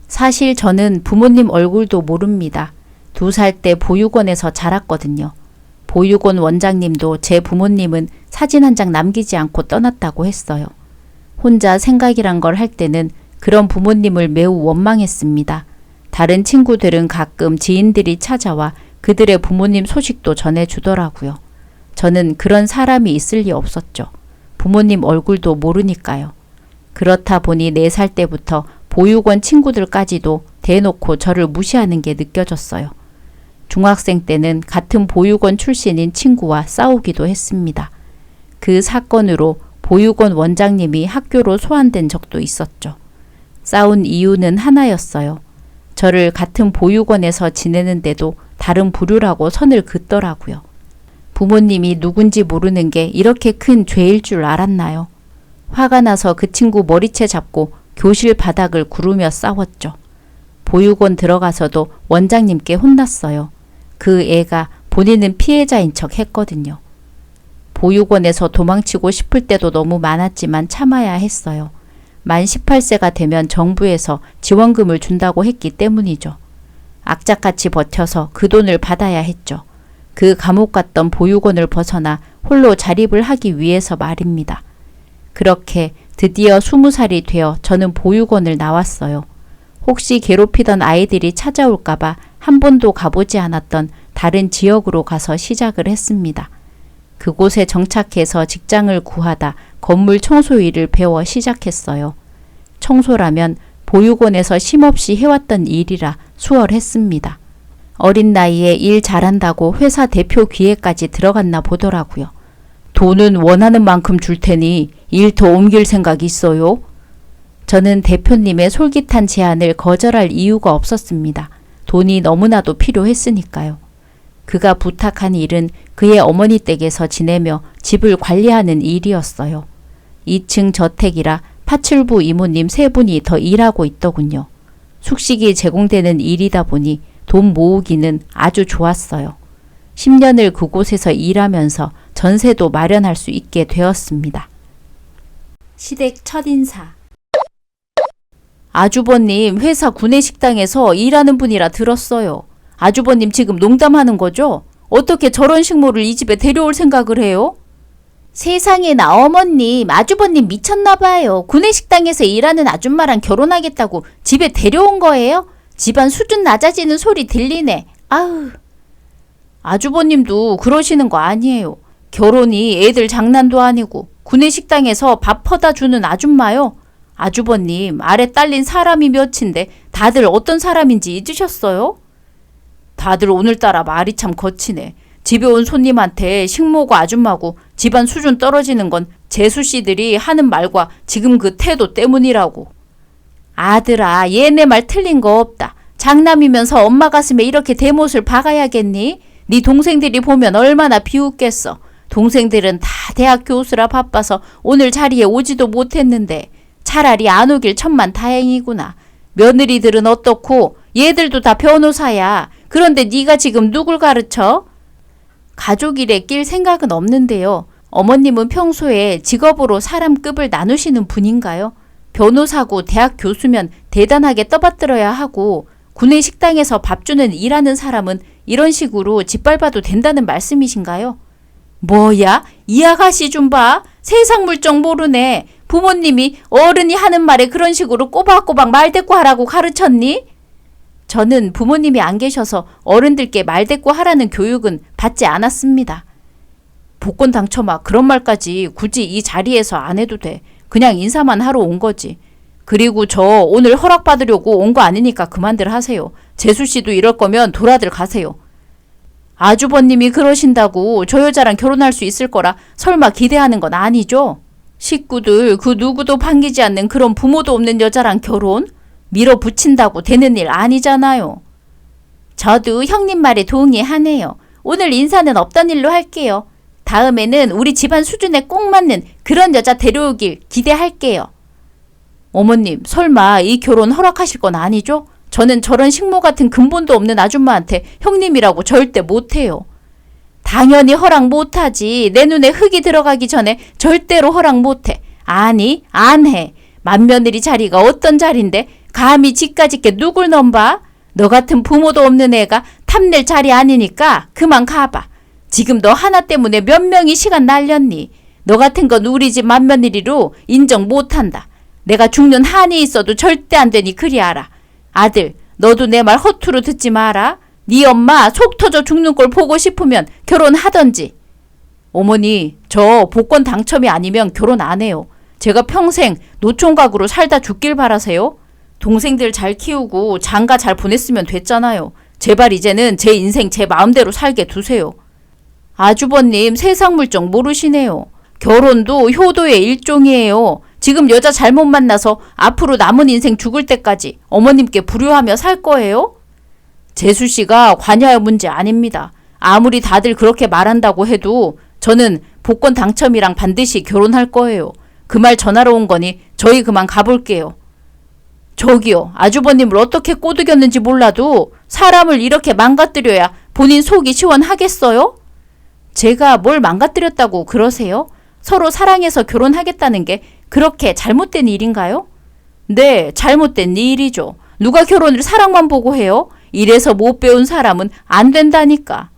사실 저는 부모님 얼굴도 모릅니다. 2살 때 보육원에서 자랐거든요. 보육원 원장님도 제 부모님은 사진 한 장 남기지 않고 떠났다고 했어요. 혼자 생각이란 걸 할 때는 그런 부모님을 매우 원망했습니다. 다른 친구들은 가끔 지인들이 찾아와 그들의 부모님 소식도 전해주더라고요. 저는 그런 사람이 있을 리 없었죠. 부모님 얼굴도 모르니까요. 그렇다 보니 4살 때부터 보육원 친구들까지도 대놓고 저를 무시하는 게 느껴졌어요. 중학생 때는 같은 보육원 출신인 친구와 싸우기도 했습니다. 그 사건으로 보육원 원장님이 학교로 소환된 적도 있었죠. 싸운 이유는 하나였어요. 저를 같은 보육원에서 지내는데도 다른 부류라고 선을 긋더라고요. 부모님이 누군지 모르는 게 이렇게 큰 죄일 줄 알았나요? 화가 나서 그 친구 머리채 잡고 교실 바닥을 구르며 싸웠죠. 보육원 들어가서도 원장님께 혼났어요. 그 애가 본인은 피해자인 척 했거든요. 보육원에서 도망치고 싶을 때도 너무 많았지만 참아야 했어요. 만 18세가 되면 정부에서 지원금을 준다고 했기 때문이죠. 악착같이 버텨서 그 돈을 받아야 했죠. 그 감옥 갔던 보육원을 벗어나 홀로 자립을 하기 위해서 말입니다. 그렇게 드디어 20살이 되어 저는 보육원을 나왔어요. 혹시 괴롭히던 아이들이 찾아올까봐 한 번도 가보지 않았던 다른 지역으로 가서 시작을 했습니다. 그곳에 정착해서 직장을 구하다 건물 청소 일을 배워 시작했어요. 청소라면 보육원에서 쉼없이 해왔던 일이라 수월했습니다. 어린 나이에 일 잘한다고 회사 대표 기회까지 들어갔나 보더라고요. 돈은 원하는 만큼 줄 테니 일 더 옮길 생각 있어요? 저는 대표님의 솔깃한 제안을 거절할 이유가 없었습니다. 돈이 너무나도 필요했으니까요. 그가 부탁한 일은 그의 어머니 댁에서 지내며 집을 관리하는 일이었어요. 2층 저택이라 파출부 이모님 3분이 더 일하고 있더군요. 숙식이 제공되는 일이다 보니 돈 모으기는 아주 좋았어요. 10년을 그곳에서 일하면서 전세도 마련할 수 있게 되었습니다. 시댁 첫인사. 아주버님 회사 구내식당에서 일하는 분이라 들었어요. 아주버님 지금 농담하는 거죠? 어떻게 저런 식모를 이 집에 데려올 생각을 해요? 세상에나 어머님, 아주버님 미쳤나봐요. 구내식당에서 일하는 아줌마랑 결혼하겠다고 집에 데려온 거예요? 집안 수준 낮아지는 소리 들리네. 아우. 아주버님도 그러시는 거 아니에요. 결혼이 애들 장난도 아니고 구내식당에서 밥 퍼다 주는 아줌마요. 아주버님 아래 딸린 사람이 몇인데 다들 어떤 사람인지 잊으셨어요? 다들 오늘따라 말이 참 거치네. 집에 온 손님한테 식모고 아줌마고 집안 수준 떨어지는 건 재수씨들이 하는 말과 지금 그 태도 때문이라고. 아들아, 얘네 말 틀린 거 없다. 장남이면서 엄마 가슴에 이렇게 대못을 박아야겠니? 네 동생들이 보면 얼마나 비웃겠어. 동생들은 다 대학 교수라 바빠서 오늘 자리에 오지도 못했는데 차라리 안 오길 천만 다행이구나. 며느리들은 어떻고? 얘들도 다 변호사야. 그런데 네가 지금 누굴 가르쳐? 가족 일에 낄 생각은 없는데요. 어머님은 평소에 직업으로 사람급을 나누시는 분인가요? 변호사고 대학 교수면 대단하게 떠받들어야 하고 구내 식당에서 밥 주는 일하는 사람은 이런 식으로 짓밟아도 된다는 말씀이신가요? 뭐야? 이 아가씨 좀 봐. 세상 물정 모르네. 부모님이 어른이 하는 말에 그런 식으로 꼬박꼬박 말대꾸하라고 가르쳤니? 저는 부모님이 안 계셔서 어른들께 말대꾸 하라는 교육은 받지 않았습니다. 복권 당첨아, 그런 말까지 굳이 이 자리에서 안 해도 돼. 그냥 인사만 하러 온 거지. 그리고 저 오늘 허락받으려고 온 거 아니니까 그만들 하세요. 재수씨도 이럴 거면 돌아들 가세요. 아주버님이 그러신다고 저 여자랑 결혼할 수 있을 거라 설마 기대하는 건 아니죠? 식구들 그 누구도 반기지 않는 그런 부모도 없는 여자랑 결혼? 밀어붙인다고 되는 일 아니잖아요. 저도 형님 말에 동의하네요. 오늘 인사는 없던 일로 할게요. 다음에는 우리 집안 수준에 꼭 맞는 그런 여자 데려오길 기대할게요. 어머님, 설마 이 결혼 허락하실 건 아니죠? 저는 저런 식모 같은 근본도 없는 아줌마한테 형님이라고 절대 못해요. 당연히 허락 못하지. 내 눈에 흙이 들어가기 전에 절대로 허락 못해. 아니, 안 해. 맏며느리 자리가 어떤 자리인데 감히 지까짓게 누굴 넘봐? 너 같은 부모도 없는 애가 탐낼 자리 아니니까 그만 가봐. 지금 너 하나 때문에 몇 명이 시간 날렸니? 너 같은 건 우리 집 맏며느리로 인정 못한다. 내가 죽는 한이 있어도 절대 안 되니 그리 알아. 아들, 너도 내 말 허투루 듣지 마라. 네 엄마 속 터져 죽는 걸 보고 싶으면 결혼하던지. 어머니, 저 복권 당첨이 아니면 결혼 안 해요. 제가 평생 노총각으로 살다 죽길 바라세요? 동생들 잘 키우고 장가 잘 보냈으면 됐잖아요. 제발 이제는 제 인생 제 마음대로 살게 두세요. 아주버님 세상 물정 모르시네요. 결혼도 효도의 일종이에요. 지금 여자 잘못 만나서 앞으로 남은 인생 죽을 때까지 어머님께 불효하며 살 거예요? 재수씨가 관여할 문제 아닙니다. 아무리 다들 그렇게 말한다고 해도 저는 복권 당첨이랑 반드시 결혼할 거예요. 그 말 전하러 온 거니 저희 그만 가볼게요. 저기요, 아주버님을 어떻게 꼬드겼는지 몰라도 사람을 이렇게 망가뜨려야 본인 속이 시원하겠어요? 제가 뭘 망가뜨렸다고 그러세요? 서로 사랑해서 결혼하겠다는 게 그렇게 잘못된 일인가요? 네, 잘못된 일이죠. 누가 결혼을 사랑만 보고 해요? 이래서 못 배운 사람은 안 된다니까.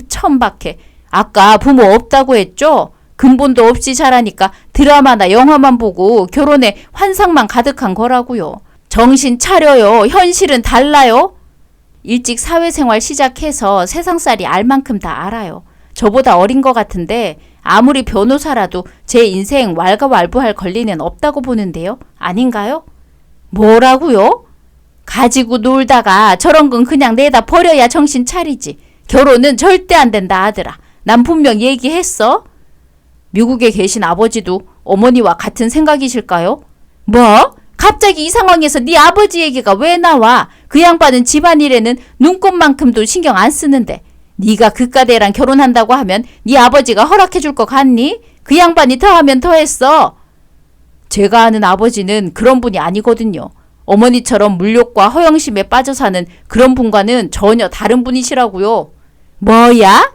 천박해. 아까 부모 없다고 했죠? 근본도 없이 자라니까 드라마나 영화만 보고 결혼에 환상만 가득한 거라고요. 정신 차려요. 현실은 달라요. 일찍 사회생활 시작해서 세상살이 알 만큼 다 알아요. 저보다 어린 것 같은데 아무리 변호사라도 제 인생 왈가왈부할 권리는 없다고 보는데요. 아닌가요? 뭐라고요? 가지고 놀다가 저런 건 그냥 내다 버려야 정신 차리지. 결혼은 절대 안 된다 아들아. 난 분명 얘기했어. 미국에 계신 아버지도 어머니와 같은 생각이실까요? 뭐? 갑자기 이 상황에서 네 아버지 얘기가 왜 나와? 그 양반은 집안일에는 눈꼽만큼도 신경 안 쓰는데 네가 그깟 애랑 결혼한다고 하면 네 아버지가 허락해 줄 것 같니? 그 양반이 더하면 더했어. 제가 아는 아버지는 그런 분이 아니거든요. 어머니처럼 물욕과 허영심에 빠져 사는 그런 분과는 전혀 다른 분이시라고요. 뭐야?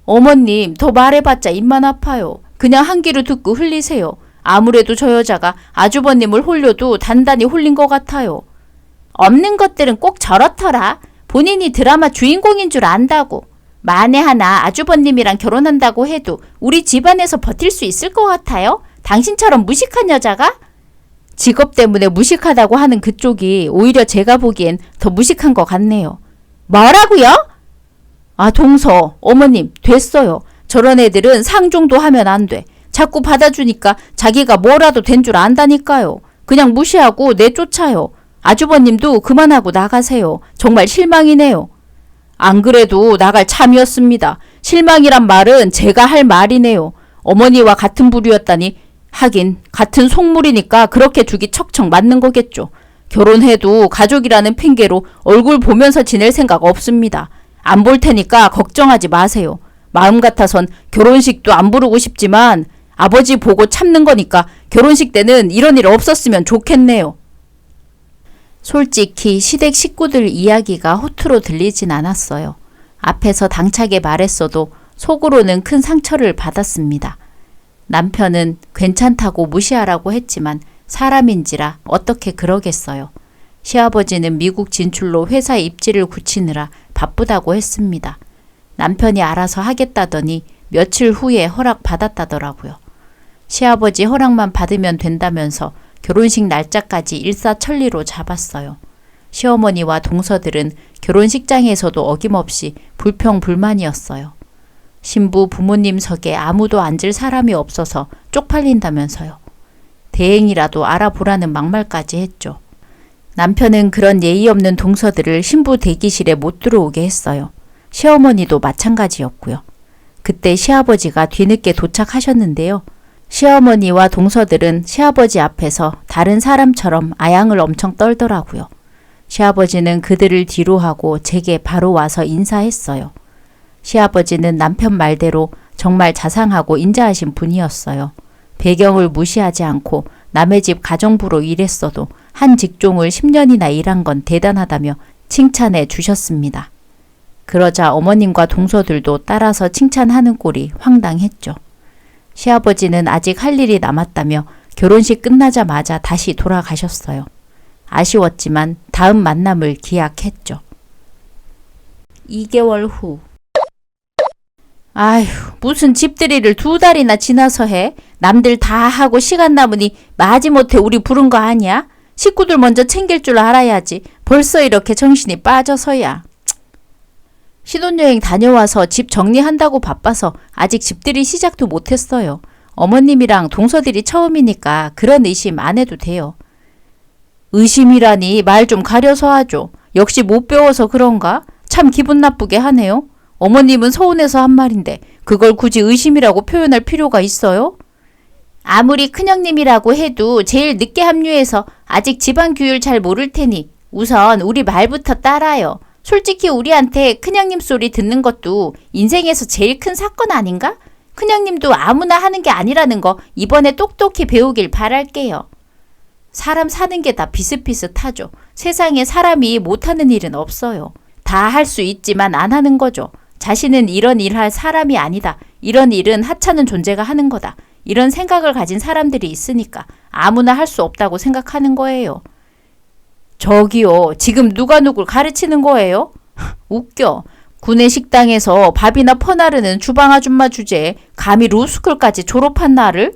어머님, 더 말해봤자 입만 아파요. 그냥 한 귀로 듣고 흘리세요. 아무래도 저 여자가 아주버님을 홀려도 단단히 홀린 것 같아요. 없는 것들은 꼭 저렇더라. 본인이 드라마 주인공인 줄 안다고. 만에 하나 아주버님이랑 결혼한다고 해도 우리 집안에서 버틸 수 있을 것 같아요? 당신처럼 무식한 여자가? 직업 때문에 무식하다고 하는 그쪽이 오히려 제가 보기엔 더 무식한 것 같네요. 뭐라고요? 동서, 어머님, 됐어요. 저런 애들은 상종도 하면 안 돼. 자꾸 받아주니까 자기가 뭐라도 된 줄 안다니까요. 그냥 무시하고 내쫓아요. 아주버님도 그만하고 나가세요. 정말 실망이네요. 안 그래도 나갈 참이었습니다. 실망이란 말은 제가 할 말이네요. 어머니와 같은 부류였다니 하긴 같은 속물이니까 그렇게 두기 척척 맞는 거겠죠. 결혼해도 가족이라는 핑계로 얼굴 보면서 지낼 생각 없습니다. 안 볼 테니까 걱정하지 마세요. 마음 같아선 결혼식도 안 부르고 싶지만 아버지 보고 참는 거니까 결혼식 때는 이런 일 없었으면 좋겠네요. 솔직히 시댁 식구들 이야기가 호투로 들리진 않았어요. 앞에서 당차게 말했어도 속으로는 큰 상처를 받았습니다. 남편은 괜찮다고 무시하라고 했지만 사람인지라 어떻게 그러겠어요. 시아버지는 미국 진출로 회사 입지를 굳히느라 바쁘다고 했습니다. 남편이 알아서 하겠다더니 며칠 후에 허락받았다더라고요. 시아버지 허락만 받으면 된다면서 결혼식 날짜까지 일사천리로 잡았어요. 시어머니와 동서들은 결혼식장에서도 어김없이 불평불만이었어요. 신부 부모님석에 아무도 앉을 사람이 없어서 쪽팔린다면서요. 대행이라도 알아보라는 막말까지 했죠. 남편은 그런 예의 없는 동서들을 신부 대기실에 못 들어오게 했어요. 시어머니도 마찬가지였고요. 그때 시아버지가 뒤늦게 도착하셨는데요. 시어머니와 동서들은 시아버지 앞에서 다른 사람처럼 아양을 엄청 떨더라고요. 시아버지는 그들을 뒤로 하고 제게 바로 와서 인사했어요. 시아버지는 남편 말대로 정말 자상하고 인자하신 분이었어요. 배경을 무시하지 않고 남의 집 가정부로 일했어도 한 직종을 10년이나 일한 건 대단하다며 칭찬해 주셨습니다. 그러자 어머님과 동서들도 따라서 칭찬하는 꼴이 황당했죠. 시아버지는 아직 할 일이 남았다며 결혼식 끝나자마자 다시 돌아가셨어요. 아쉬웠지만 다음 만남을 기약했죠. 2개월 후. 아휴, 무슨 집들이를 2달이나 지나서 해? 남들 다 하고 시간 남으니 마지못해 우리 부른 거 아니야? 식구들 먼저 챙길 줄 알아야지. 벌써 이렇게 정신이 빠져서야. 신혼여행 다녀와서 집 정리한다고 바빠서 아직 집들이 시작도 못했어요. 어머님이랑 동서들이 처음이니까 그런 의심 안 해도 돼요. 의심이라니 말 좀 가려서 하죠. 역시 못 배워서 그런가? 참 기분 나쁘게 하네요. 어머님은 서운해서 한 말인데 그걸 굳이 의심이라고 표현할 필요가 있어요? 아무리 큰형님이라고 해도 제일 늦게 합류해서 아직 집안 규율 잘 모를 테니 우선 우리 말부터 따라요. 솔직히 우리한테 큰형님 소리 듣는 것도 인생에서 제일 큰 사건 아닌가? 큰형님도 아무나 하는 게 아니라는 거 이번에 똑똑히 배우길 바랄게요. 사람 사는 게 다 비슷비슷하죠. 세상에 사람이 못하는 일은 없어요. 다 할 수 있지만 안 하는 거죠. 자신은 이런 일 할 사람이 아니다. 이런 일은 하찮은 존재가 하는 거다. 이런 생각을 가진 사람들이 있으니까 아무나 할 수 없다고 생각하는 거예요. 저기요, 지금 누가 누굴 가르치는 거예요? 웃겨. 구내 식당에서 밥이나 퍼나르는 주방 아줌마 주제에 감히 로스쿨까지 졸업한 나를?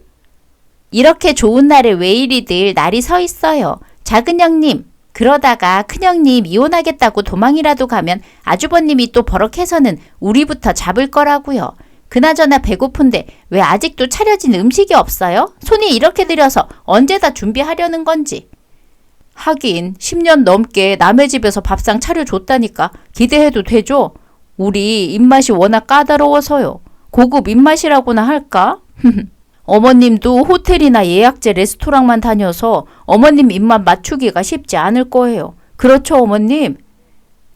이렇게 좋은 날에 왜 이리들 날이 서 있어요. 작은 형님, 그러다가 큰형님 이혼하겠다고 도망이라도 가면 아주버님이 또 버럭해서는 우리부터 잡을 거라고요. 그나저나 배고픈데 왜 아직도 차려진 음식이 없어요? 손이 이렇게 들여서 언제 다 준비하려는 건지. 하긴 10년 넘게 남의 집에서 밥상 차려줬다니까 기대해도 되죠? 우리 입맛이 워낙 까다로워서요. 고급 입맛이라고나 할까? 어머님도 호텔이나 예약제 레스토랑만 다녀서 어머님 입맛 맞추기가 쉽지 않을 거예요. 그렇죠, 어머님?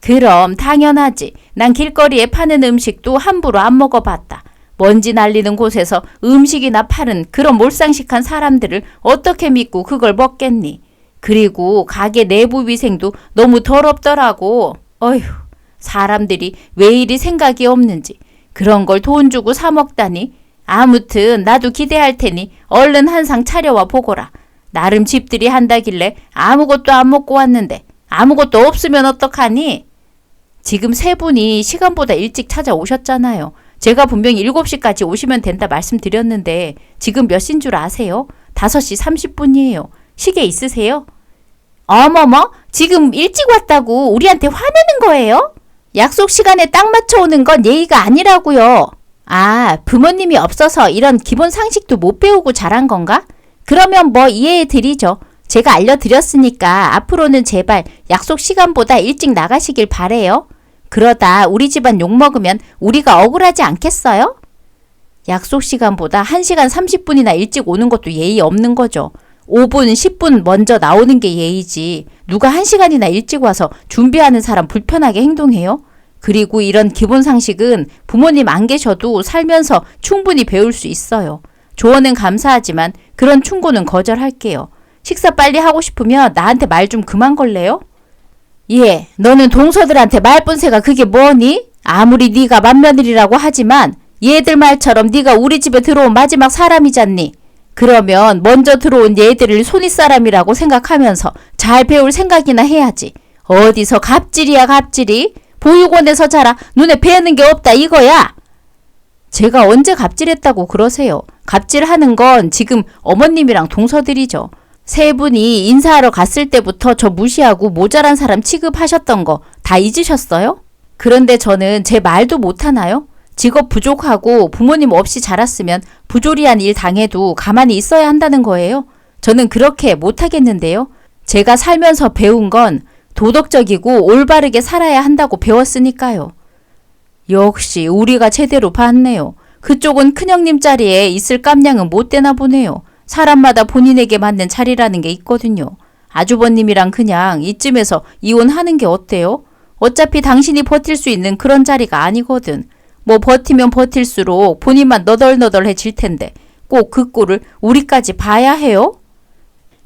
그럼 당연하지. 난 길거리에 파는 음식도 함부로 안 먹어봤다. 먼지 날리는 곳에서 음식이나 파는 그런 몰상식한 사람들을 어떻게 믿고 그걸 먹겠니? 그리고 가게 내부 위생도 너무 더럽더라고. 어휴, 사람들이 왜 이리 생각이 없는지. 그런 걸 돈 주고 사 먹다니. 아무튼 나도 기대할 테니 얼른 한 상 차려와 보거라. 나름 집들이 한다길래 아무것도 안 먹고 왔는데 아무것도 없으면 어떡하니? 지금 세 분이 시간보다 일찍 찾아오셨잖아요. 제가 분명히 7시까지 오시면 된다 말씀드렸는데 지금 몇 시인 줄 아세요? 5시 30분이에요. 시계 있으세요? 어머머, 지금 일찍 왔다고 우리한테 화내는 거예요? 약속 시간에 딱 맞춰 오는 건 예의가 아니라고요. 아, 부모님이 없어서 이런 기본 상식도 못 배우고 자란 건가? 그러면 뭐 이해해 드리죠. 제가 알려드렸으니까 앞으로는 제발 약속 시간보다 일찍 나가시길 바래요. 그러다 우리 집안 욕먹으면 우리가 억울하지 않겠어요? 약속 시간보다 1시간 30분이나 일찍 오는 것도 예의 없는 거죠. 5분, 10분 먼저 나오는 게 예의지. 누가 1시간이나 일찍 와서 준비하는 사람 불편하게 행동해요? 그리고 이런 기본 상식은 부모님 안 계셔도 살면서 충분히 배울 수 있어요. 조언은 감사하지만 그런 충고는 거절할게요. 식사 빨리 하고 싶으면 나한테 말 좀 그만 걸래요? 예, 너는 동서들한테 말본새가 그게 뭐니? 아무리 네가 맏며느리라고 하지만 얘들 말처럼 네가 우리 집에 들어온 마지막 사람이잖니. 그러면 먼저 들어온 얘들을 손윗사람이라고 생각하면서 잘 배울 생각이나 해야지. 어디서 갑질이야 갑질이? 보육원에서 자라 눈에 뵈는 게 없다 이거야. 제가 언제 갑질했다고 그러세요. 갑질하는 건 지금 어머님이랑 동서들이죠. 세 분이 인사하러 갔을 때부터 저 무시하고 모자란 사람 취급하셨던 거 다 잊으셨어요? 그런데 저는 제 말도 못하나요? 직업 부족하고 부모님 없이 자랐으면 부조리한 일 당해도 가만히 있어야 한다는 거예요. 저는 그렇게 못하겠는데요. 제가 살면서 배운 건 도덕적이고 올바르게 살아야 한다고 배웠으니까요. 역시 우리가 제대로 봤네요. 그쪽은 큰형님 자리에 있을 깜냥은 못 되나 보네요. 사람마다 본인에게 맞는 자리라는 게 있거든요. 아주버님이랑 그냥 이쯤에서 이혼하는 게 어때요? 어차피 당신이 버틸 수 있는 그런 자리가 아니거든. 뭐 버티면 버틸수록 본인만 너덜너덜해질 텐데 꼭 그 꼴을 우리까지 봐야 해요?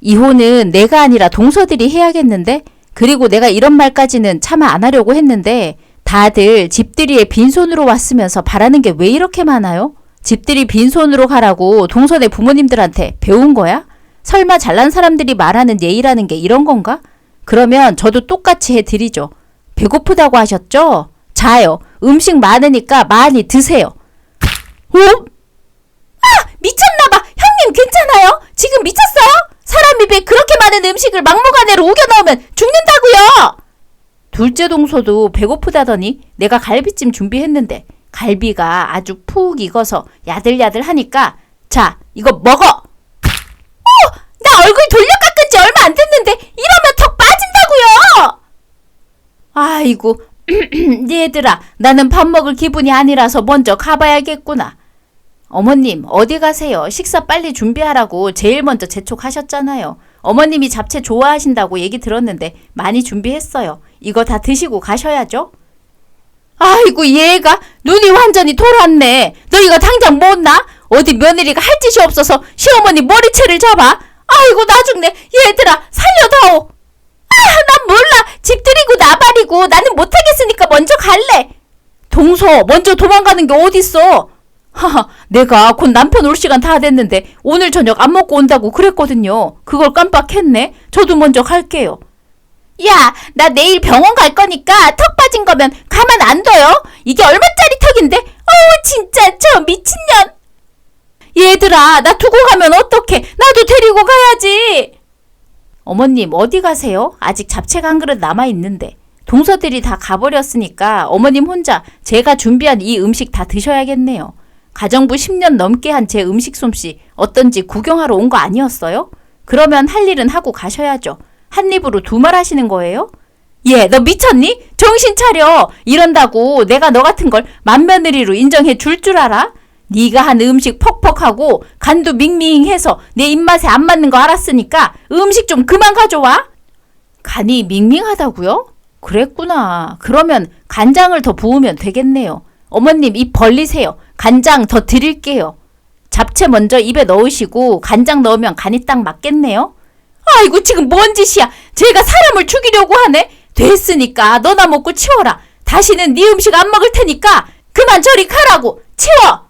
이혼은 내가 아니라 동서들이 해야겠는데? 그리고 내가 이런 말까지는 차마 안 하려고 했는데 다들 집들이에 빈손으로 왔으면서 바라는 게 왜 이렇게 많아요? 집들이 빈손으로 가라고 동서네 부모님들한테 배운 거야? 설마 잘난 사람들이 말하는 예의라는 게 이런 건가? 그러면 저도 똑같이 해드리죠. 배고프다고 하셨죠? 자요. 음식 많으니까 많이 드세요. 어? 미쳤나봐. 형님 괜찮아요? 지금 미쳤어요? 사람 입에 그렇게 많은 음식을 막무가내로 우겨 넣으면 죽는다고요. 둘째 동서도 배고프다더니 내가 갈비찜 준비했는데 갈비가 아주 푹 익어서 야들야들하니까 자, 이거 먹어. 나 얼굴 돌려 깎은 지 얼마 안 됐는데 이러면 턱 빠진다고요. 아이고 얘들아, 나는 밥 먹을 기분이 아니라서 먼저 가봐야겠구나. 어머님 어디 가세요? 식사 빨리 준비하라고 제일 먼저 재촉하셨잖아요. 어머님이 잡채 좋아하신다고 얘기 들었는데 많이 준비했어요. 이거 다 드시고 가셔야죠. 아이고 얘가 눈이 완전히 돌았네. 너 이거 당장 못 나? 어디 며느리가 할 짓이 없어서 시어머니 머리채를 잡아? 아이고 나 죽네. 얘들아 살려다오. 난 몰라. 집 들이고 나발이고 나는 못하겠으니까 먼저 갈래. 동서 먼저 도망가는 게 어딨어. 하하, 내가 곧 남편 올 시간 다 됐는데 오늘 저녁 안 먹고 온다고 그랬거든요. 그걸 깜빡했네. 저도 먼저 갈게요. 야, 나 내일 병원 갈 거니까 턱 빠진 거면 가만 안 둬요. 이게 얼마짜리 턱인데? 진짜 저 미친년. 얘들아, 나 두고 가면 어떡해. 나도 데리고 가야지. 어머님 어디 가세요? 아직 잡채가 한 그릇 남아있는데. 동서들이 다 가버렸으니까 어머님 혼자 제가 준비한 이 음식 다 드셔야겠네요. 가정부 10년 넘게 한 제 음식 솜씨 어떤지 구경하러 온 거 아니었어요? 그러면 할 일은 하고 가셔야죠. 한 입으로 두 말 하시는 거예요? 얘, 너 미쳤니? 정신 차려. 이런다고 내가 너 같은 걸 맏며느리로 인정해 줄 줄 알아? 네가 한 음식 퍽퍽하고 간도 밍밍해서 내 입맛에 안 맞는 거 알았으니까 음식 좀 그만 가져와. 간이 밍밍하다고요? 그랬구나. 그러면 간장을 더 부으면 되겠네요. 어머님 입 벌리세요. 간장 더 드릴게요. 잡채 먼저 입에 넣으시고 간장 넣으면 간이 딱 맞겠네요. 아이고 지금 뭔 짓이야. 쟤가 사람을 죽이려고 하네. 됐으니까 너나 먹고 치워라. 다시는 네 음식 안 먹을 테니까 그만 저리 가라고. 치워.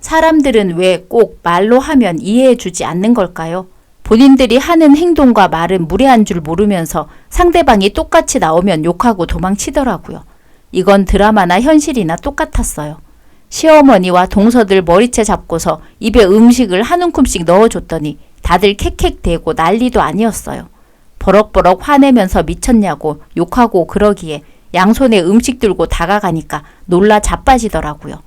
사람들은 왜 꼭 말로 하면 이해해주지 않는 걸까요? 본인들이 하는 행동과 말은 무례한 줄 모르면서 상대방이 똑같이 나오면 욕하고 도망치더라고요. 이건 드라마나 현실이나 똑같았어요. 시어머니와 동서들 머리채 잡고서 입에 음식을 한 움큼씩 넣어줬더니 다들 캑캑대고 난리도 아니었어요. 버럭버럭 화내면서 미쳤냐고 욕하고 그러기에 양손에 음식 들고 다가가니까 놀라 자빠지더라고요.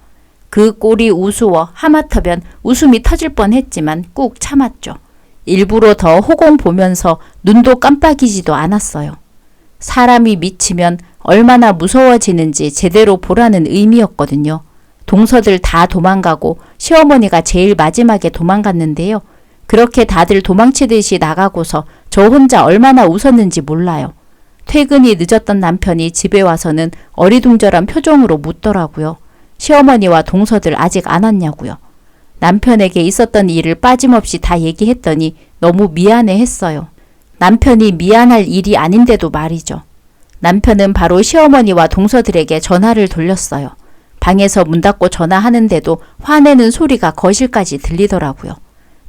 그 꼴이 우스워 하마터면 웃음이 터질 뻔했지만 꾹 참았죠. 일부러 더 호공 보면서 눈도 깜빡이지도 않았어요. 사람이 미치면 얼마나 무서워지는지 제대로 보라는 의미였거든요. 동서들 다 도망가고 시어머니가 제일 마지막에 도망갔는데요. 그렇게 다들 도망치듯이 나가고서 저 혼자 얼마나 웃었는지 몰라요. 퇴근이 늦었던 남편이 집에 와서는 어리둥절한 표정으로 묻더라고요. 시어머니와 동서들 아직 안 왔냐고요. 남편에게 있었던 일을 빠짐없이 다 얘기했더니 너무 미안해 했어요. 남편이 미안할 일이 아닌데도 말이죠. 남편은 바로 시어머니와 동서들에게 전화를 돌렸어요. 방에서 문 닫고 전화하는데도 화내는 소리가 거실까지 들리더라고요.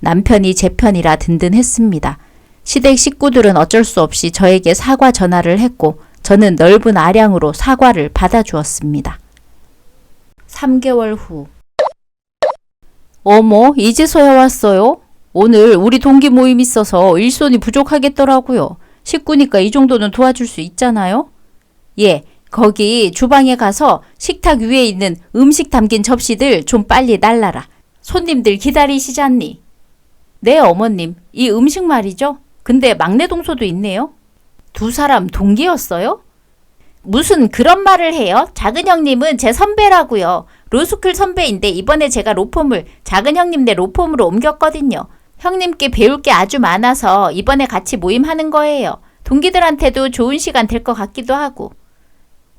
남편이 제 편이라 든든했습니다. 시댁 식구들은 어쩔 수 없이 저에게 사과 전화를 했고 저는 넓은 아량으로 사과를 받아주었습니다. 3개월 후. 어머, 이제서야 왔어요? 오늘 우리 동기 모임 있어서 일손이 부족하겠더라고요. 식구니까 이 정도는 도와줄 수 있잖아요? 예, 거기 주방에 가서 식탁 위에 있는 음식 담긴 접시들 좀 빨리 날라라. 손님들 기다리시잖니? 네, 어머님. 이 음식 말이죠? 근데 막내 동서도 있네요. 두 사람 동기였어요? 무슨 그런 말을 해요? 작은 형님은 제 선배라고요. 로스쿨 선배인데 이번에 제가 로펌을 작은 형님네 로펌으로 옮겼거든요. 형님께 배울 게 아주 많아서 이번에 같이 모임하는 거예요. 동기들한테도 좋은 시간 될 것 같기도 하고.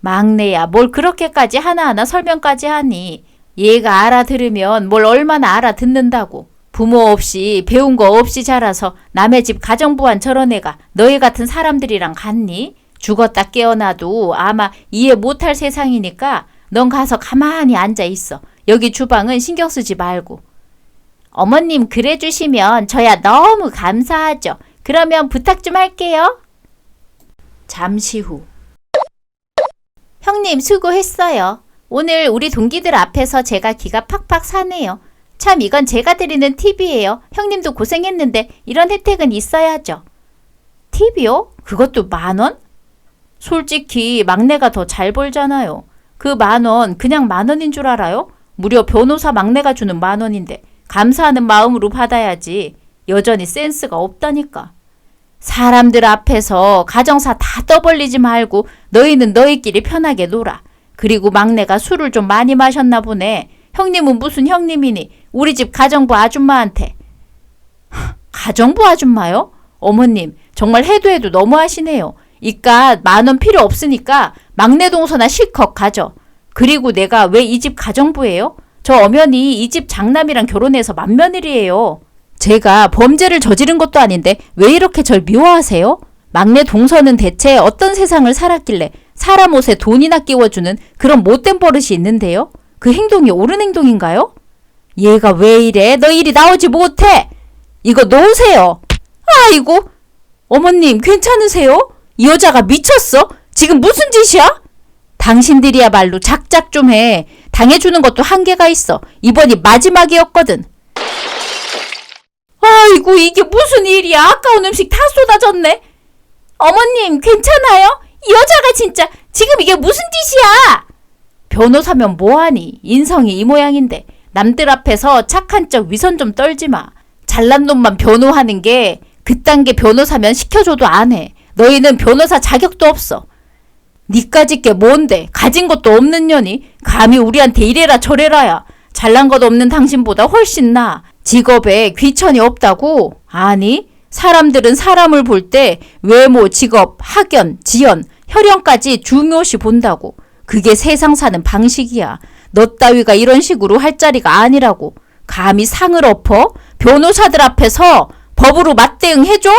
막내야, 뭘 그렇게까지 하나하나 설명까지 하니. 얘가 알아들으면 뭘 얼마나 알아듣는다고. 부모 없이 배운 거 없이 자라서 남의 집 가정부한 저런 애가 너희 같은 사람들이랑 같니? 죽었다 깨어나도 아마 이해 못할 세상이니까 넌 가서 가만히 앉아 있어. 여기 주방은 신경 쓰지 말고. 어머님 그래 주시면 저야 너무 감사하죠. 그러면 부탁 좀 할게요. 잠시 후. 형님 수고했어요. 오늘 우리 동기들 앞에서 제가 기가 팍팍 사네요. 참 이건 제가 드리는 팁이에요. 형님도 고생했는데 이런 혜택은 있어야죠. 팁이요? 그것도 10,000원? 솔직히 막내가 더 잘 벌잖아요. 그 10,000원 그냥 10,000원인 줄 알아요? 무려 변호사 막내가 주는 10,000원인데 감사하는 마음으로 받아야지. 여전히 센스가 없다니까. 사람들 앞에서 가정사 다 떠벌리지 말고 너희는 너희끼리 편하게 놀아. 그리고 막내가 술을 좀 많이 마셨나 보네. 형님은 무슨 형님이니 우리 집 가정부 아줌마한테. 가정부 아줌마요? 어머님 정말 해도 너무하시네요. 이깟 10,000원 필요 없으니까 막내 동서나 실컷 가져. 그리고 내가 왜 이 집 가정부예요? 저 엄연히 이 집 장남이랑 결혼해서 맏며느리예요. 제가 범죄를 저지른 것도 아닌데 왜 이렇게 절 미워하세요? 막내 동서는 대체 어떤 세상을 살았길래 사람 옷에 돈이나 끼워주는 그런 못된 버릇이 있는데요? 그 행동이 옳은 행동인가요? 얘가 왜 이래? 너 이리 나오지 못해! 이거 놓으세요! 아이고! 어머님 괜찮으세요? 이 여자가 미쳤어? 지금 무슨 짓이야? 당신들이야말로 작작 좀 해. 당해주는 것도 한계가 있어. 이번이 마지막이었거든. 아이고 이게 무슨 일이야. 아까운 음식 다 쏟아졌네. 어머님 괜찮아요? 이 여자가 진짜 지금 이게 무슨 짓이야? 변호사면 뭐하니? 인성이 이 모양인데 남들 앞에서 착한 척 위선 좀 떨지 마. 잘난 놈만 변호하는 게 그딴 게 변호사면 시켜줘도 안 해. 너희는 변호사 자격도 없어. 니까짓 게 뭔데? 가진 것도 없는 년이 감히 우리한테 이래라 저래라야. 잘난 것 없는 당신보다 훨씬 나아. 직업에 귀천이 없다고? 아니, 사람들은 사람을 볼 때 외모, 직업, 학연, 지연, 혈연까지 중요시 본다고. 그게 세상 사는 방식이야. 너 따위가 이런 식으로 할 자리가 아니라고. 감히 상을 엎어? 변호사들 앞에서 법으로 맞대응 해줘?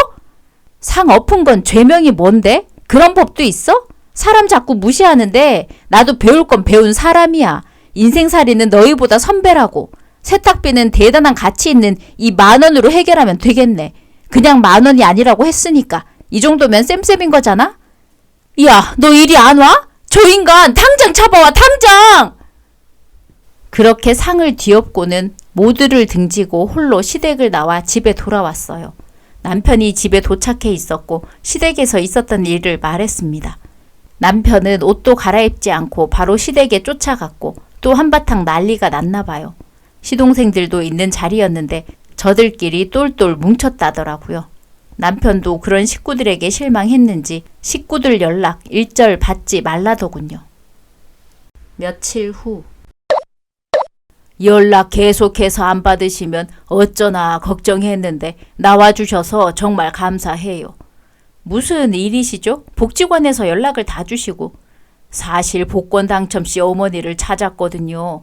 상 엎은 건 죄명이 뭔데? 그런 법도 있어? 사람 자꾸 무시하는데 나도 배울 건 배운 사람이야. 인생살이는 너희보다 선배라고. 세탁비는 대단한 가치 있는 이 10,000원으로 해결하면 되겠네. 그냥 10,000원이 아니라고 했으니까 이 정도면 쌤쌤인 거잖아? 야, 너 이리 안 와? 저 인간 당장 잡아와, 당장! 그렇게 상을 뒤엎고는 모두를 등지고 홀로 시댁을 나와 집에 돌아왔어요. 남편이 집에 도착해 있었고 시댁에서 있었던 일을 말했습니다. 남편은 옷도 갈아입지 않고 바로 시댁에 쫓아갔고 또 한바탕 난리가 났나 봐요. 시동생들도 있는 자리였는데 저들끼리 똘똘 뭉쳤다더라고요. 남편도 그런 식구들에게 실망했는지 식구들 연락 일절 받지 말라더군요. 며칠 후. 연락 계속해서 안 받으시면 어쩌나 걱정했는데 나와주셔서 정말 감사해요. 무슨 일이시죠? 복지관에서 연락을 다 주시고. 사실 복권 당첨 시 어머니를 찾았거든요.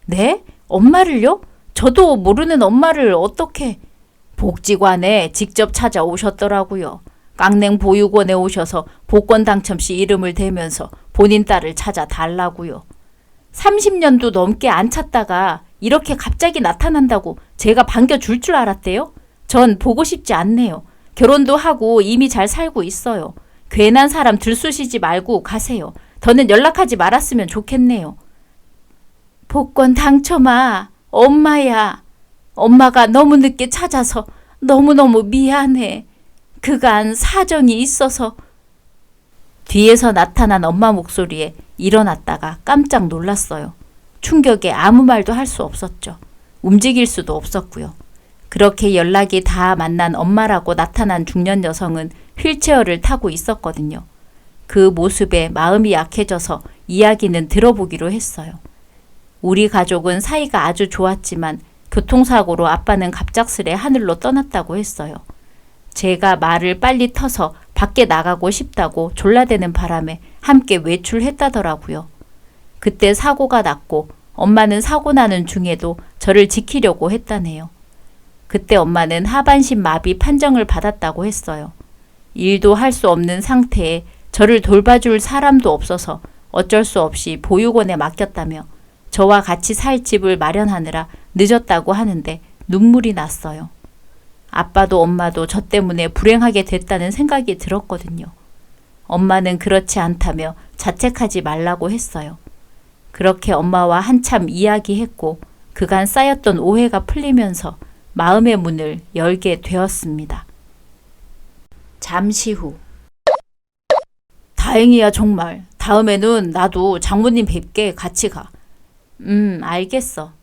네? 엄마를요? 저도 모르는 엄마를 어떻게... 복지관에 직접 찾아오셨더라고요. 깡냉 보육원에 오셔서 복권 당첨 시 이름을 대면서 본인 딸을 찾아달라고요. 30년도 넘게 안 찾다가 이렇게 갑자기 나타난다고 제가 반겨줄 줄 알았대요? 전 보고 싶지 않네요. 결혼도 하고 이미 잘 살고 있어요. 괜한 사람 들쑤시지 말고 가세요. 더는 연락하지 말았으면 좋겠네요. 복권 당첨아, 엄마야. 엄마가 너무 늦게 찾아서 너무너무 미안해. 그간 사정이 있어서. 뒤에서 나타난 엄마 목소리에 일어났다가 깜짝 놀랐어요. 충격에 아무 말도 할 수 없었죠. 움직일 수도 없었고요. 그렇게 연락이 다 만난 엄마라고 나타난 중년 여성은 휠체어를 타고 있었거든요. 그 모습에 마음이 약해져서 이야기는 들어보기로 했어요. 우리 가족은 사이가 아주 좋았지만 교통사고로 아빠는 갑작스레 하늘로 떠났다고 했어요. 제가 말을 빨리 터서 밖에 나가고 싶다고 졸라대는 바람에 함께 외출했다더라고요. 그때 사고가 났고 엄마는 사고 나는 중에도 저를 지키려고 했다네요. 그때 엄마는 하반신 마비 판정을 받았다고 했어요. 일도 할 수 없는 상태에 저를 돌봐줄 사람도 없어서 어쩔 수 없이 보육원에 맡겼다며 저와 같이 살 집을 마련하느라 늦었다고 하는데 눈물이 났어요. 아빠도 엄마도 저 때문에 불행하게 됐다는 생각이 들었거든요. 엄마는 그렇지 않다며 자책하지 말라고 했어요. 그렇게 엄마와 한참 이야기했고 그간 쌓였던 오해가 풀리면서 마음의 문을 열게 되었습니다. 잠시 후. 다행이야 정말. 다음에는 나도 장모님 뵙게 같이 가. 알겠어.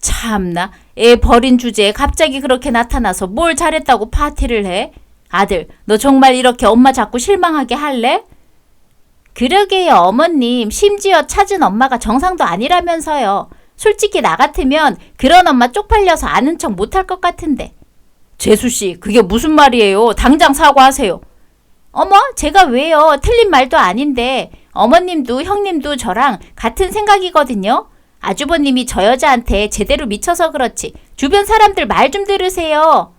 참나, 애 버린 주제에 갑자기 그렇게 나타나서 뭘 잘했다고 파티를 해? 아들, 너 정말 이렇게 엄마 자꾸 실망하게 할래? 그러게요, 어머님. 심지어 찾은 엄마가 정상도 아니라면서요. 솔직히 나 같으면 그런 엄마 쪽팔려서 아는 척 못할 것 같은데. 재수씨, 그게 무슨 말이에요? 당장 사과하세요. 어머, 제가 왜요? 틀린 말도 아닌데 어머님도 형님도 저랑 같은 생각이거든요. 아주버님이 저 여자한테 제대로 미쳐서 그렇지. 주변 사람들 말 좀 들으세요.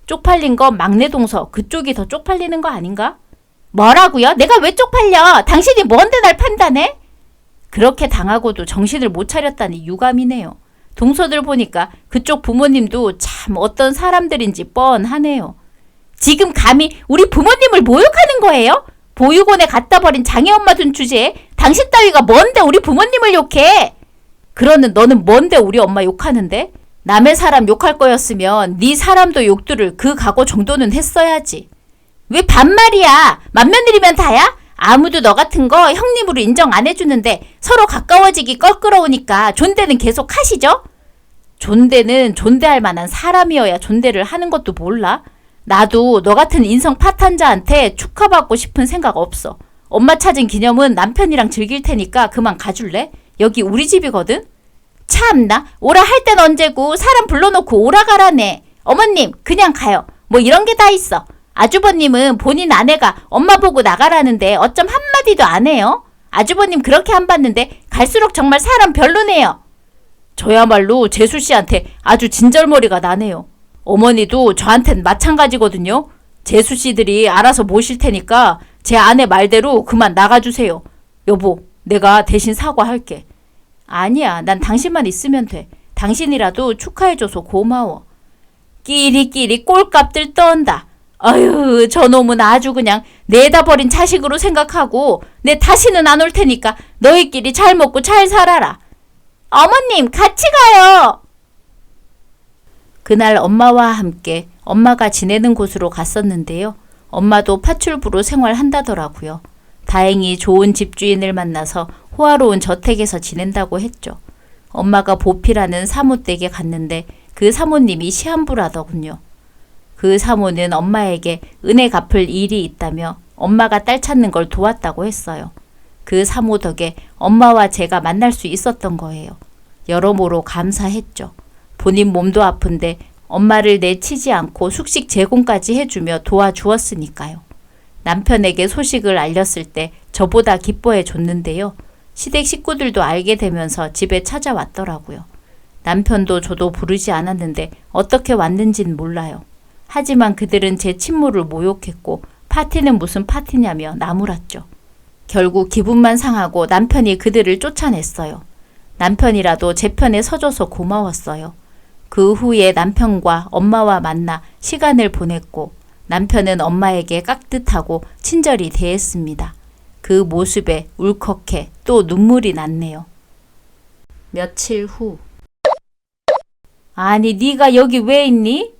쪽팔린 건 막내 동서 그쪽이 더 쪽팔리는 거 아닌가? 뭐라고요? 내가 왜 쪽팔려? 당신이 뭔데 날 판단해? 그렇게 당하고도 정신을 못 차렸다니 유감이네요. 동서들 보니까 그쪽 부모님도 참 어떤 사람들인지 뻔하네요. 지금 감히 우리 부모님을 모욕하는 거예요? 보육원에 갖다 버린 장애엄마 둔 주제에 당신 따위가 뭔데 우리 부모님을 욕해? 그러는 너는 뭔데 우리 엄마 욕하는데? 남의 사람 욕할 거였으면 네 사람도 욕들을 그 각오 정도는 했어야지. 왜 반말이야? 맏며느리면 다야? 아무도 너 같은 거 형님으로 인정 안 해주는데 서로 가까워지기 껄끄러우니까 존대는 계속 하시죠? 존대는 존대할 만한 사람이어야 존대를 하는 것도 몰라? 나도 너 같은 인성 파탄자한테 축하받고 싶은 생각 없어. 엄마 찾은 기념은 남편이랑 즐길 테니까 그만 가줄래? 여기 우리 집이거든? 참나, 오라 할 땐 언제고 사람 불러놓고 오라 가라네. 어머님, 그냥 가요. 뭐 이런 게 다 있어. 아주버님은 본인 아내가 엄마 보고 나가라는데 어쩜 한마디도 안 해요? 아주버님 그렇게 안 봤는데 갈수록 정말 사람 별로네요. 저야말로 재수씨한테 아주 진절머리가 나네요. 어머니도 저한텐 마찬가지거든요. 재수씨들이 알아서 모실 테니까 제 아내 말대로 그만 나가주세요. 여보, 내가 대신 사과할게. 아니야, 난 당신만 있으면 돼. 당신이라도 축하해줘서 고마워. 끼리끼리 꼴값들 떤다. 아유, 저놈은 아주 그냥 내다 버린 자식으로 생각하고 내 다시는 안 올 테니까 너희끼리 잘 먹고 잘 살아라. 어머님, 같이 가요. 그날 엄마와 함께 엄마가 지내는 곳으로 갔었는데요. 엄마도 파출부로 생활한다더라고요. 다행히 좋은 집주인을 만나서 호화로운 저택에서 지낸다고 했죠. 엄마가 보필하는 사모댁에 갔는데 그 사모님이 시한부라더군요. 그 사모는 엄마에게 은혜 갚을 일이 있다며 엄마가 딸 찾는 걸 도왔다고 했어요. 그 사모 덕에 엄마와 제가 만날 수 있었던 거예요. 여러모로 감사했죠. 본인 몸도 아픈데 엄마를 내치지 않고 숙식 제공까지 해주며 도와주었으니까요. 남편에게 소식을 알렸을 때 저보다 기뻐해 줬는데요. 시댁 식구들도 알게 되면서 집에 찾아왔더라고요. 남편도 저도 부르지 않았는데 어떻게 왔는진 몰라요. 하지만 그들은 제 친모를 모욕했고 파티는 무슨 파티냐며 나무랐죠. 결국 기분만 상하고 남편이 그들을 쫓아냈어요. 남편이라도 제 편에 서줘서 고마웠어요. 그 후에 남편과 엄마와 만나 시간을 보냈고 남편은 엄마에게 깍듯하고 친절히 대했습니다. 그 모습에 울컥해 또 눈물이 났네요. 며칠 후. 아니, 네가 여기 왜 있니?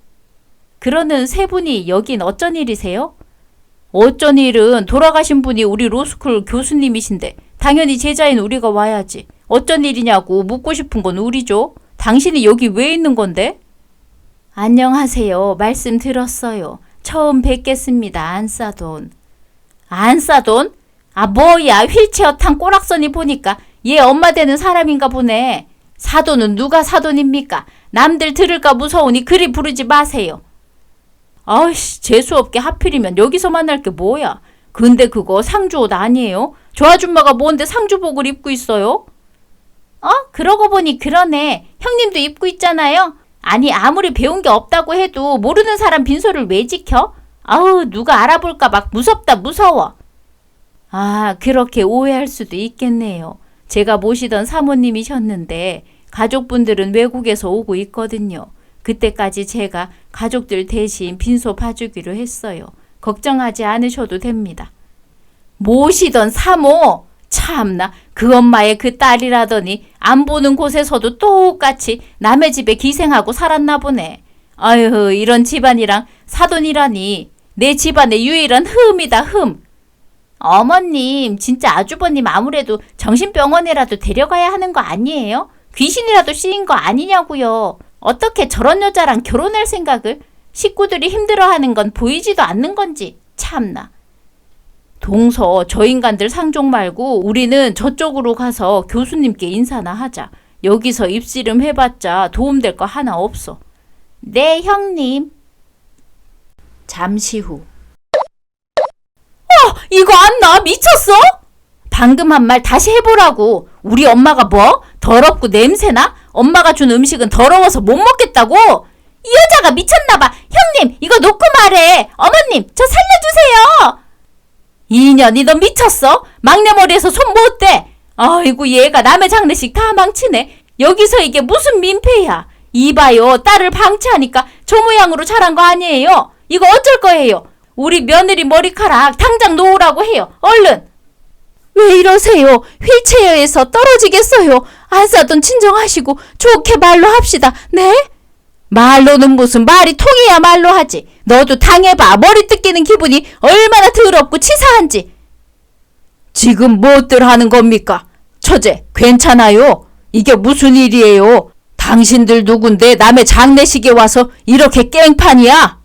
그러는 세 분이 여긴 어쩐 일이세요? 어쩐 일은 돌아가신 분이 우리 로스쿨 교수님이신데 당연히 제자인 우리가 와야지. 어쩐 일이냐고 묻고 싶은 건 우리죠. 당신이 여기 왜 있는 건데? 안녕하세요. 말씀 들었어요. 처음 뵙겠습니다. 안사돈. 안사돈? 아 뭐야, 휠체어 탄 꼬락서니 보니까 얘 엄마 되는 사람인가 보네. 사돈은 누가 사돈입니까? 남들 들을까 무서우니 그리 부르지 마세요. 아이씨, 재수없게 하필이면 여기서 만날 게 뭐야. 근데 그거 상주 옷 아니에요? 저 아줌마가 뭔데 상주복을 입고 있어요? 그러고 보니 그러네. 형님도 입고 있잖아요. 아니, 아무리 배운 게 없다고 해도 모르는 사람 빈소를 왜 지켜? 아우, 누가 알아볼까 막 무섭다 무서워. 아, 그렇게 오해할 수도 있겠네요. 제가 모시던 사모님이셨는데 가족분들은 외국에서 오고 있거든요. 그때까지 제가 가족들 대신 빈소 봐주기로 했어요. 걱정하지 않으셔도 됩니다. 모시던 사모. 참나, 그 엄마의 그 딸이라더니 안 보는 곳에서도 똑같이 남의 집에 기생하고 살았나 보네. 아유, 이런 집안이랑 사돈이라니. 내 집안의 유일한 흠이다, 흠. 어머님, 진짜 아주버님 아무래도 정신병원에라도 데려가야 하는 거 아니에요? 귀신이라도 씌인 거 아니냐고요. 어떻게 저런 여자랑 결혼할 생각을? 식구들이 힘들어하는 건 보이지도 않는 건지. 참나. 동서, 저 인간들 상종 말고 우리는 저쪽으로 가서 교수님께 인사나 하자. 여기서 입씨름 해봤자 도움될 거 하나 없어. 네, 형님. 잠시 후. 이거 안 나? 미쳤어? 방금 한 말 다시 해보라고. 우리 엄마가 뭐? 더럽고 냄새나? 엄마가 준 음식은 더러워서 못 먹겠다고? 이 여자가 미쳤나봐. 형님, 이거 놓고 말해. 어머님, 저 살려주세요. 이년이 너 미쳤어? 막내 머리에서 손 못 대. 아이고, 얘가 남의 장례식 다 망치네. 여기서 이게 무슨 민폐야. 이봐요, 딸을 방치하니까 저 모양으로 자란 거 아니에요? 이거 어쩔 거예요? 우리 며느리 머리카락 당장 놓으라고 해요. 얼른. 왜 이러세요? 휠체어에서 떨어지겠어요. 안사돈 진정하시고 좋게 말로 합시다. 네? 말로는 무슨, 말이 통해야 말로 하지. 너도 당해봐. 머리 뜯기는 기분이 얼마나 더럽고 치사한지. 지금 뭐들 하는 겁니까? 처제, 괜찮아요? 이게 무슨 일이에요? 당신들 누군데 남의 장례식에 와서 이렇게 깽판이야?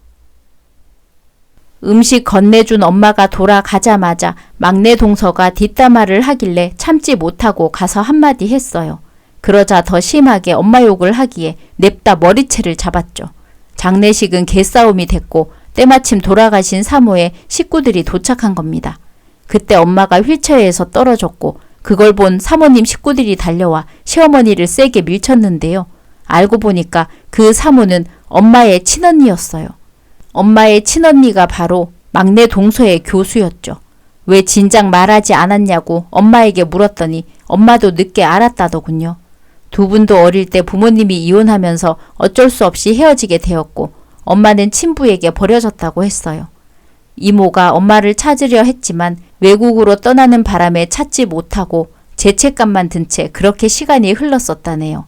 음식 건네준 엄마가 돌아가자마자 막내 동서가 뒷담화를 하길래 참지 못하고 가서 한마디 했어요. 그러자 더 심하게 엄마 욕을 하기에 냅다 머리채를 잡았죠. 장례식은 개싸움이 됐고 때마침 돌아가신 사모의 식구들이 도착한 겁니다. 그때 엄마가 휠체어에서 떨어졌고 그걸 본 사모님 식구들이 달려와 시어머니를 세게 밀쳤는데요. 알고 보니까 그 사모는 엄마의 친언니였어요. 엄마의 친언니가 바로 막내 동서의 교수였죠. 왜 진작 말하지 않았냐고 엄마에게 물었더니 엄마도 늦게 알았다더군요. 두 분도 어릴 때 부모님이 이혼하면서 어쩔 수 없이 헤어지게 되었고 엄마는 친부에게 버려졌다고 했어요. 이모가 엄마를 찾으려 했지만 외국으로 떠나는 바람에 찾지 못하고 죄책감만 든 채 그렇게 시간이 흘렀었다네요.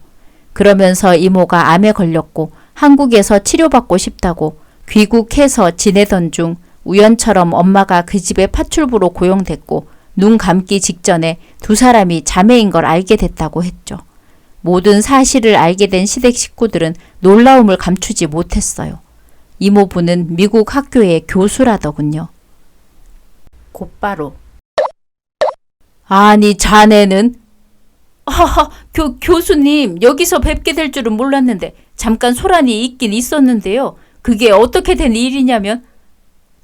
그러면서 이모가 암에 걸렸고 한국에서 치료받고 싶다고 귀국해서 지내던 중 우연처럼 엄마가 그 집에 파출부로 고용됐고 눈 감기 직전에 두 사람이 자매인 걸 알게 됐다고 했죠. 모든 사실을 알게 된 시댁 식구들은 놀라움을 감추지 못했어요. 이모부는 미국 학교의 교수라더군요. 곧바로 아니 자네는? 하하, 교수님, 여기서 뵙게 될 줄은 몰랐는데 잠깐 소란이 있긴 있었는데요. 그게 어떻게 된 일이냐면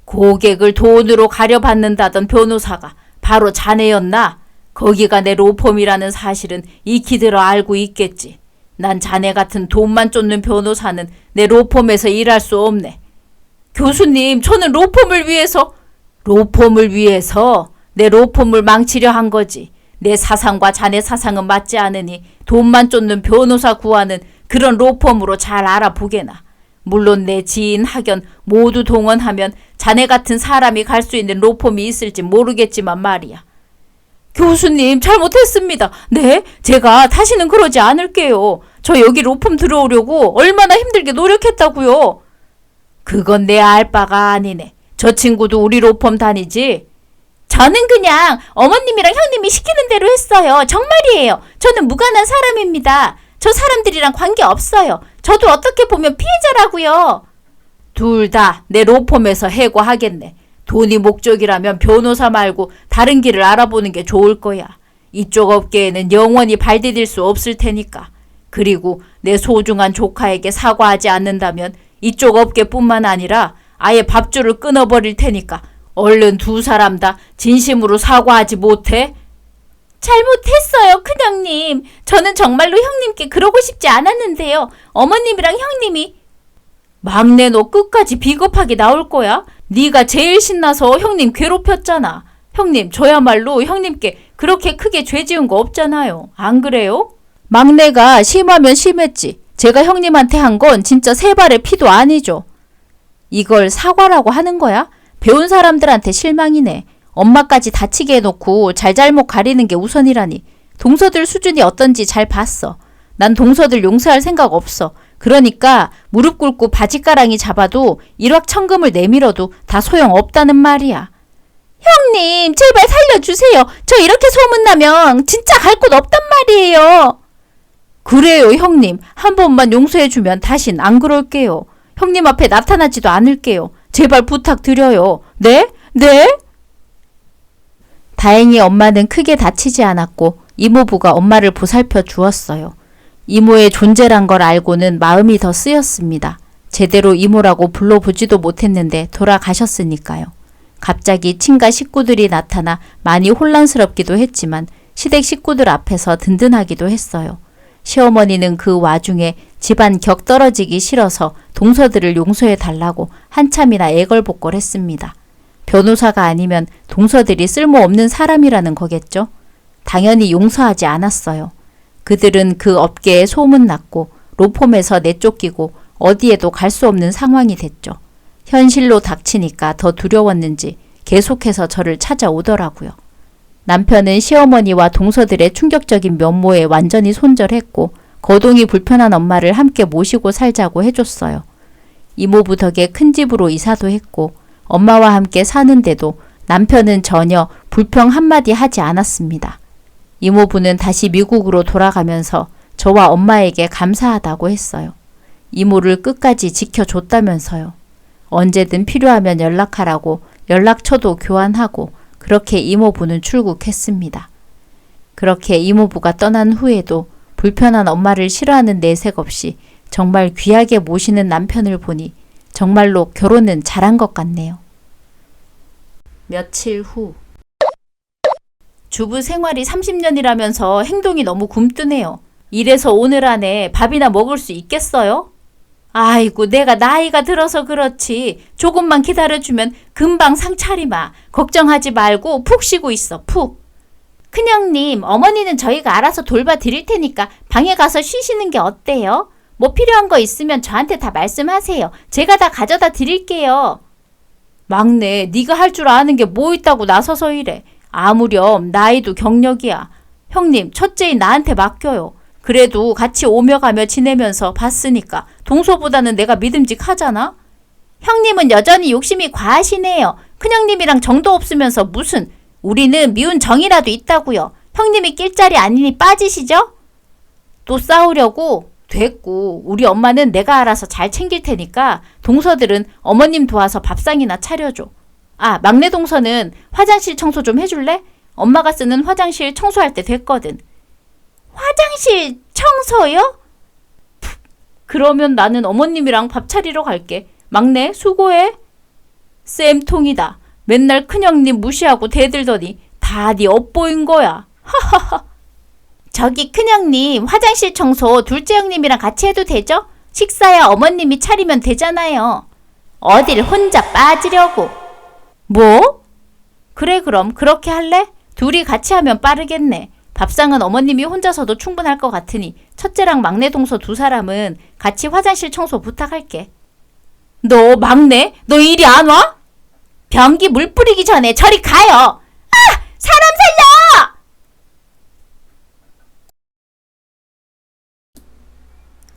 고객을 돈으로 가려받는다던 변호사가 바로 자네였나? 거기가 내 로펌이라는 사실은 익히 들어 알고 있겠지. 난 자네 같은 돈만 쫓는 변호사는 내 로펌에서 일할 수 없네. 교수님, 저는 로펌을 위해서 내 로펌을 망치려 한 거지. 내 사상과 자네 사상은 맞지 않으니 돈만 쫓는 변호사 구하는 그런 로펌으로 잘 알아보게나. 물론 내 지인 학연 모두 동원하면 자네 같은 사람이 갈 수 있는 로펌이 있을지 모르겠지만 말이야. 교수님, 잘못했습니다. 네, 제가 다시는 그러지 않을게요. 저 여기 로펌 들어오려고 얼마나 힘들게 노력했다고요. 그건 내 알 바가 아니네. 저 친구도 우리 로펌 다니지? 저는 그냥 어머님이랑 형님이 시키는 대로 했어요. 정말이에요. 저는 무관한 사람입니다. 저 사람들이랑 관계 없어요. 저도 어떻게 보면 피해자라고요. 둘 다 내 로펌에서 해고하겠네. 돈이 목적이라면 변호사 말고 다른 길을 알아보는 게 좋을 거야. 이쪽 업계에는 영원히 발디딜 수 없을 테니까. 그리고 내 소중한 조카에게 사과하지 않는다면 이쪽 업계뿐만 아니라 아예 밥줄을 끊어버릴 테니까 얼른 두 사람 다 진심으로 사과하지 못해? 잘못했어요, 큰형님. 저는 정말로 형님께 그러고 싶지 않았는데요. 어머님이랑 형님이. 막내 너 끝까지 비겁하게 나올 거야? 네가 제일 신나서 형님 괴롭혔잖아. 형님, 저야말로 형님께 그렇게 크게 죄 지은 거 없잖아요. 안 그래요? 막내가 심하면 심했지. 제가 형님한테 한 건 진짜 세 발의 피도 아니죠. 이걸 사과라고 하는 거야? 배운 사람들한테 실망이네. 엄마까지 다치게 해놓고 잘잘못 가리는 게 우선이라니. 동서들 수준이 어떤지 잘 봤어. 난 동서들 용서할 생각 없어. 그러니까 무릎 꿇고 바지가랑이 잡아도 일확천금을 내밀어도 다 소용없다는 말이야. 형님, 제발 살려주세요. 저 이렇게 소문나면 진짜 갈 곳 없단 말이에요. 그래요, 형님. 한 번만 용서해주면 다신 안 그럴게요. 형님 앞에 나타나지도 않을게요. 제발 부탁드려요. 네? 네? 다행히 엄마는 크게 다치지 않았고 이모부가 엄마를 보살펴 주었어요. 이모의 존재란 걸 알고는 마음이 더 쓰였습니다. 제대로 이모라고 불러보지도 못했는데 돌아가셨으니까요. 갑자기 친가 식구들이 나타나 많이 혼란스럽기도 했지만 시댁 식구들 앞에서 든든하기도 했어요. 시어머니는 그 와중에 집안 격 떨어지기 싫어서 동서들을 용서해 달라고 한참이나 애걸복걸했습니다. 변호사가 아니면 동서들이 쓸모없는 사람이라는 거겠죠? 당연히 용서하지 않았어요. 그들은 그 업계에 소문났고 로펌에서 내쫓기고 어디에도 갈 수 없는 상황이 됐죠. 현실로 닥치니까 더 두려웠는지 계속해서 저를 찾아오더라고요. 남편은 시어머니와 동서들의 충격적인 면모에 완전히 손절했고 거동이 불편한 엄마를 함께 모시고 살자고 해줬어요. 이모부 덕에 큰 집으로 이사도 했고 엄마와 함께 사는데도 남편은 전혀 불평 한마디 하지 않았습니다. 이모부는 다시 미국으로 돌아가면서 저와 엄마에게 감사하다고 했어요. 이모를 끝까지 지켜줬다면서요. 언제든 필요하면 연락하라고 연락처도 교환하고 그렇게 이모부는 출국했습니다. 그렇게 이모부가 떠난 후에도 불편한 엄마를 싫어하는 내색 없이 정말 귀하게 모시는 남편을 보니 정말로 결혼은 잘한 것 같네요. 며칠 후. 주부 생활이 30년이라면서 행동이 너무 굼뜨네요. 이래서 오늘 안에 밥이나 먹을 수 있겠어요? 아이고, 내가 나이가 들어서 그렇지. 조금만 기다려주면 금방 상 차리마. 걱정하지 말고 푹 쉬고 있어, 푹. 큰형님, 어머니는 저희가 알아서 돌봐드릴 테니까 방에 가서 쉬시는 게 어때요? 뭐 필요한 거 있으면 저한테 다 말씀하세요. 제가 다 가져다 드릴게요. 막내, 네가 할 줄 아는 게 뭐 있다고 나서서 이래. 아무렴 나이도 경력이야. 형님, 첫째인 나한테 맡겨요. 그래도 같이 오며 가며 지내면서 봤으니까 동서보다는 내가 믿음직하잖아. 형님은 여전히 욕심이 과하시네요. 큰형님이랑 정도 없으면서 무슨. 우리는 미운 정이라도 있다고요. 형님이 낄 자리 아니니 빠지시죠? 또 싸우려고? 됐고, 우리 엄마는 내가 알아서 잘 챙길 테니까 동서들은 어머님 도와서 밥상이나 차려줘. 아, 막내 동서는 화장실 청소 좀 해줄래? 엄마가 쓰는 화장실 청소할 때 됐거든. 화장실 청소요? 그러면 나는 어머님이랑 밥 차리러 갈게. 막내 수고해. 쌤통이다. 맨날 큰형님 무시하고 대들더니 다 네 업보인 거야. 하하하. 저기 큰형님, 화장실 청소 둘째 형님이랑 같이 해도 되죠? 식사야 어머님이 차리면 되잖아요. 어딜 혼자 빠지려고. 뭐? 그래, 그럼 그렇게 할래? 둘이 같이 하면 빠르겠네. 밥상은 어머님이 혼자서도 충분할 것 같으니 첫째랑 막내 동서 두 사람은 같이 화장실 청소 부탁할게. 너 막내? 너 이리 안 와? 변기 물 뿌리기 전에 저리 가요. 아! 사람 살려!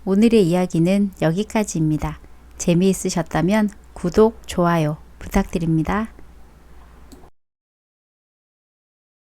오늘의 이야기는 여기까지입니다. 재미있으셨다면 구독, 좋아요 부탁드립니다.